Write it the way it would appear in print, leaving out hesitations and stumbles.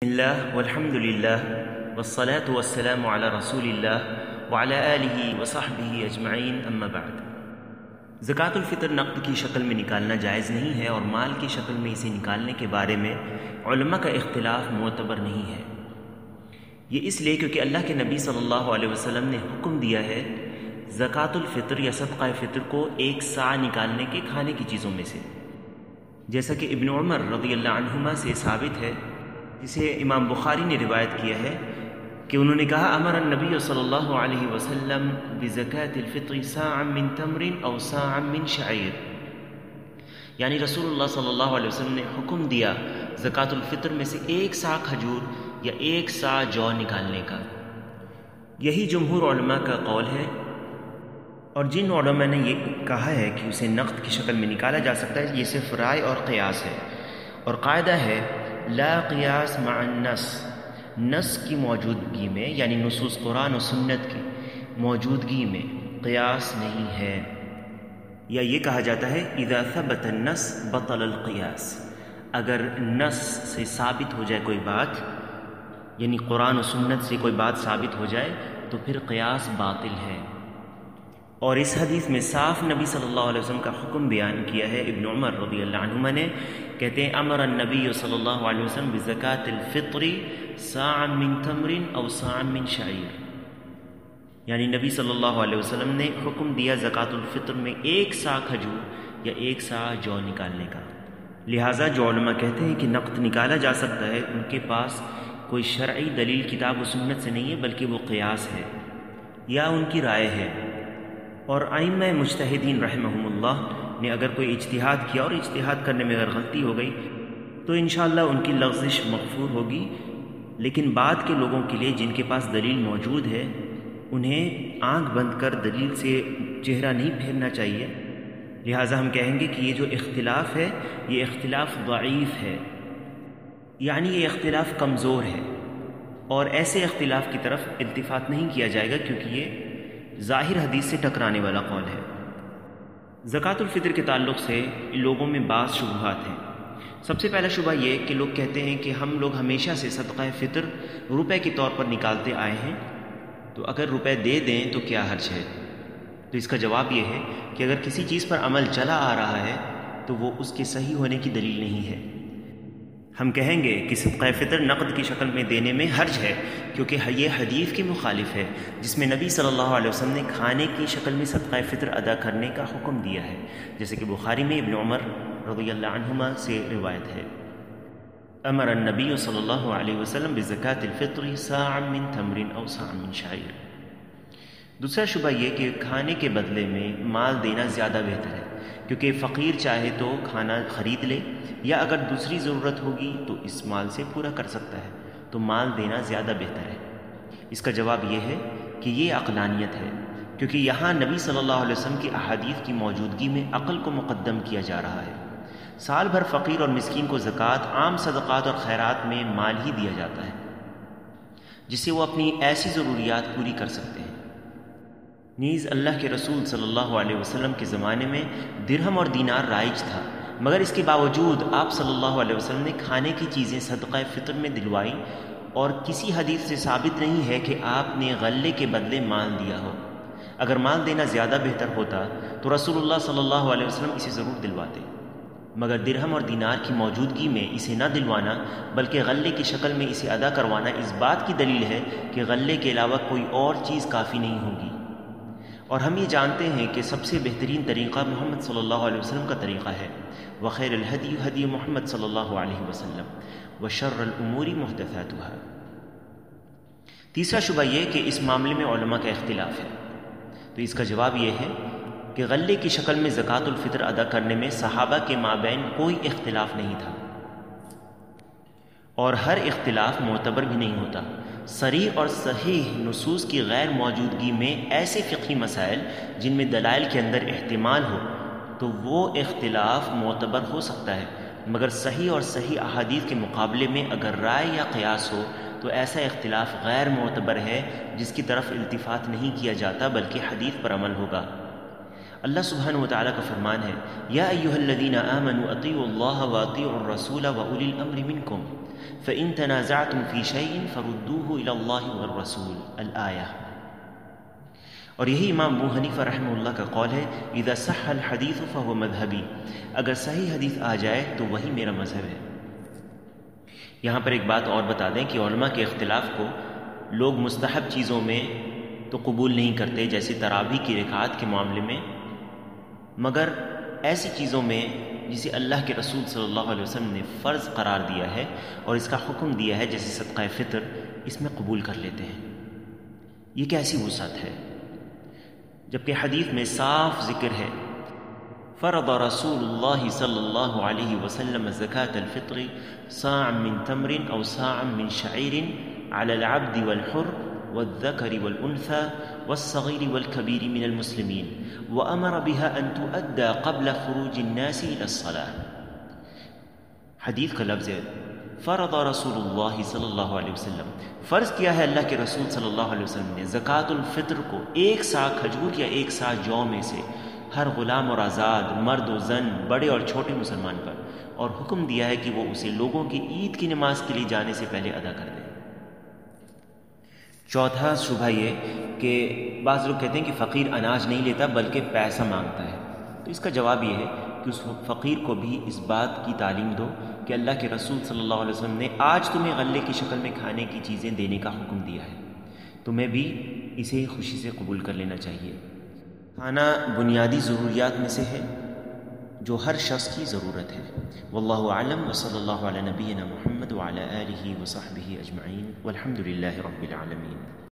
اللہ والحمد للہ والصلاة والسلام علی رسول اللہ وعلی آلہ وصحبہ اجمعین اما بعد۔ زکوٰۃ الفطر نقد کی شکل میں نکالنا جائز نہیں ہے اور مال کی شکل میں اسے نکالنے کے بارے میں علماء کا اختلاف معتبر نہیں ہے۔ یہ اس لیے کیونکہ اللہ کے نبی صلی اللہ علیہ وسلم نے حکم دیا ہے زکوٰۃ الفطر یا صدقہ فطر کو ایک سا نکالنے کے کھانے کی چیزوں میں سے، جیسا کہ ابن عمر رضی اللہ عنہما سے ثابت ہے، جسے امام بخاری نے روایت کیا ہے کہ انہوں نے کہا امر النبی صلی اللہ علیہ وسلم بزکاة الفطر صاعا من تمر او صاعا من شعیر، یعنی رسول اللہ صلی اللہ علیہ وسلم نے حکم دیا زکوٰۃ الفطر میں سے ایک سا کھجور یا ایک سا جو نکالنے کا۔ یہی جمہور علماء کا قول ہے، اور جن علماء نے یہ کہا ہے کہ اسے نقد کی شکل میں نکالا جا سکتا ہے یہ صرف رائے اور قیاس ہے، اور قاعدہ ہے لا قیاس مع النص، نص کی موجودگی میں یعنی نصوص قرآن و سنت کی موجودگی میں قیاس نہیں ہے، یا یہ کہا جاتا ہے اذا ثبت النص بطل القیاس، اگر نص سے ثابت ہو جائے کوئی بات، یعنی قرآن و سنت سے کوئی بات ثابت ہو جائے تو پھر قیاس باطل ہے۔ اور اس حدیث میں صاف نبی صلی اللہ علیہ وسلم کا حکم بیان کیا ہے۔ ابن عمر رضی اللہ عنہما نے کہتے ہیں امر النبی صلی اللہ علیہ وسلم بزکاة الفطر صاعا من تمر او صاعا من شعیر، یعنی نبی صلی اللہ علیہ وسلم نے حکم دیا زکوٰۃ الفطر میں ایک سا کھجور یا ایک سا جو نکالنے کا۔ لہٰذا جو علماء کہتے ہیں کہ نقد نکالا جا سکتا ہے ان کے پاس کوئی شرعی دلیل کتاب و سنت سے نہیں ہے، بلکہ وہ قیاس ہے یا ان کی رائے ہے۔ اور ائمہ مجتہدین رحمہم اللہ نے اگر کوئی اجتہاد کیا اور اجتہاد کرنے میں اگر غلطی ہو گئی تو انشاءاللہ ان کی لغزش مغفور ہوگی، لیکن بعد کے لوگوں کے لیے جن کے پاس دلیل موجود ہے انہیں آنکھ بند کر دلیل سے چہرہ نہیں پھیرنا چاہیے۔ لہٰذا ہم کہیں گے کہ یہ جو اختلاف ہے یہ اختلاف ضعیف ہے، یعنی یہ اختلاف کمزور ہے، اور ایسے اختلاف کی طرف التفات نہیں کیا جائے گا کیونکہ یہ ظاہر حدیث سے ٹکرانے والا قول ہے۔ زکوٰۃ الفطر کے تعلق سے لوگوں میں بعض شبہات ہیں۔ سب سے پہلا شبہ یہ کہ لوگ کہتے ہیں کہ ہم لوگ ہمیشہ سے صدقہ فطر روپے کے طور پر نکالتے آئے ہیں، تو اگر روپے دے دیں تو کیا حرج ہے؟ تو اس کا جواب یہ ہے کہ اگر کسی چیز پر عمل چلا آ رہا ہے تو وہ اس کے صحیح ہونے کی دلیل نہیں ہے۔ ہم کہیں گے کہ صدقہ فطر نقد کی شکل میں دینے میں حرج ہے کیونکہ یہ حدیث کے مخالف ہے جس میں نبی صلی اللہ علیہ وسلم نے کھانے کی شکل میں صدقہ فطر ادا کرنے کا حکم دیا ہے، جیسے کہ بخاری میں ابن عمر رضی اللہ عنہما سے روایت ہے امر النبی صلی اللہ علیہ وسلم بزکاة الفطر صاعا من تمر او صاعا من شعیر۔ دوسرا شبہ یہ کہ کھانے کے بدلے میں مال دینا زیادہ بہتر ہے، کیونکہ فقیر چاہے تو کھانا خرید لے یا اگر دوسری ضرورت ہوگی تو اس مال سے پورا کر سکتا ہے، تو مال دینا زیادہ بہتر ہے۔ اس کا جواب یہ ہے کہ یہ عقلانیت ہے، کیونکہ یہاں نبی صلی اللہ علیہ وسلم کی احادیث کی موجودگی میں عقل کو مقدم کیا جا رہا ہے۔ سال بھر فقیر اور مسکین کو زکوٰۃ، عام صدقات اور خیرات میں مال ہی دیا جاتا ہے جس سے وہ اپنی ایسی ضروریات پوری کر سکتے ہیں۔ نیز اللہ کے رسول صلی اللہ علیہ وسلم کے زمانے میں درہم اور دینار رائج تھا، مگر اس کے باوجود آپ صلی اللہ علیہ وسلم نے کھانے کی چیزیں صدقہ فطر میں دلوائی، اور کسی حدیث سے ثابت نہیں ہے کہ آپ نے غلے کے بدلے مال دیا ہو۔ اگر مال دینا زیادہ بہتر ہوتا تو رسول اللہ صلی اللہ علیہ وسلم اسے ضرور دلواتے، مگر درہم اور دینار کی موجودگی میں اسے نہ دلوانا بلکہ غلے کی شکل میں اسے ادا کروانا اس بات کی دلیل ہے کہ غلے کے علاوہ کوئی اور چیز کافی نہیں ہوگی۔ اور ہم یہ جانتے ہیں کہ سب سے بہترین طریقہ محمد صلی اللہ علیہ وسلم کا طریقہ ہے، وخیر الہدی ہدی محمد صلی اللہ علیہ وسلم وشر الامور محدثاتها۔ تیسرا شبہ یہ کہ اس معاملے میں علماء کا اختلاف ہے، تو اس کا جواب یہ ہے کہ غلے کی شکل میں زکوٰۃ الفطر ادا کرنے میں صحابہ کے مابین کوئی اختلاف نہیں تھا، اور ہر اختلاف معتبر بھی نہیں ہوتا۔ صریح اور صحیح نصوص کی غیر موجودگی میں ایسے فقہی مسائل جن میں دلائل کے اندر احتمال ہو تو وہ اختلاف معتبر ہو سکتا ہے، مگر صحیح اور صحیح احادیث کے مقابلے میں اگر رائے یا قیاس ہو تو ایسا اختلاف غیر معتبر ہے جس کی طرف التفات نہیں کیا جاتا بلکہ حدیث پر عمل ہوگا۔ اللہ سبحانہ وتعالیٰ کا فرمان ہے یا ایھا الذین آمنوا اطیعوا اللہ واطیعوا الرسول واولی الامر منکم، فإن تنازعتم في شيء فردوه إلى الله والرسول الآية۔ اور یہی امام ابو حنیفہ رحمہ اللہ کا قول ہے، اذا صح الحدیث فهو مذہبی، اگر صحیح حدیث آ جائے تو وہی میرا مذہب ہے۔ یہاں پر ایک بات اور بتا دیں کہ علماء کے اختلاف کو لوگ مستحب چیزوں میں تو قبول نہیں کرتے، جیسے تراویح کی رکعات کے معاملے میں، مگر ایسی چیزوں میں جسے اللہ کے رسول صلی اللہ علیہ وسلم نے فرض قرار دیا ہے اور اس کا حکم دیا ہے، جیسے صدقہ فطر، اس میں قبول کر لیتے ہیں۔ یہ کیسی وسعت ہے، جبکہ حدیث میں صاف ذکر ہے، فرض رسول اللہ صلی اللہ علیہ وسلم زکاة الفطر صاع من تمر او صاع من شعیر على العبد والحر والذكر والأنثى والصغير والكبير من المسلمين وأمر بها أن تؤدى قبل خروج الناس إلى الصلاة۔ حدیث کا لفظ ہے فرض رسول اللہ صلی اللہ علیہ وسلم، فرض کیا ہے اللہ کے رسول صلی اللہ علیہ وسلم نے زکوٰۃ الفطر کو 1 سا کھجور یا 1 سا جو میں سے ہر غلام اور آزاد، مرد و زن، بڑے اور چھوٹے مسلمان پر، اور حکم دیا ہے کہ وہ اسے لوگوں کی عید کی نماز کے لیے جانے سے پہلے ادا کر دیں۔ چوتھا شبہ یہ کہ بعض لوگ کہتے ہیں کہ فقیر اناج نہیں لیتا بلکہ پیسہ مانگتا ہے، تو اس کا جواب یہ ہے کہ اس فقیر کو بھی اس بات کی تعلیم دو کہ اللہ کے رسول صلی اللہ علیہ وسلم نے آج تمہیں غلے کی شکل میں کھانے کی چیزیں دینے کا حکم دیا ہے، تمہیں بھی اسے خوشی سے قبول کر لینا چاہیے۔ کھانا بنیادی ضروریات میں سے ہے جو ہر شخص کی ضرورت ہے۔ واللہ اعلم، وصلی اللہ علی نبینا محمد وعلی آلہ وصحبہ اجمعین، والحمد للہ رب العالمین۔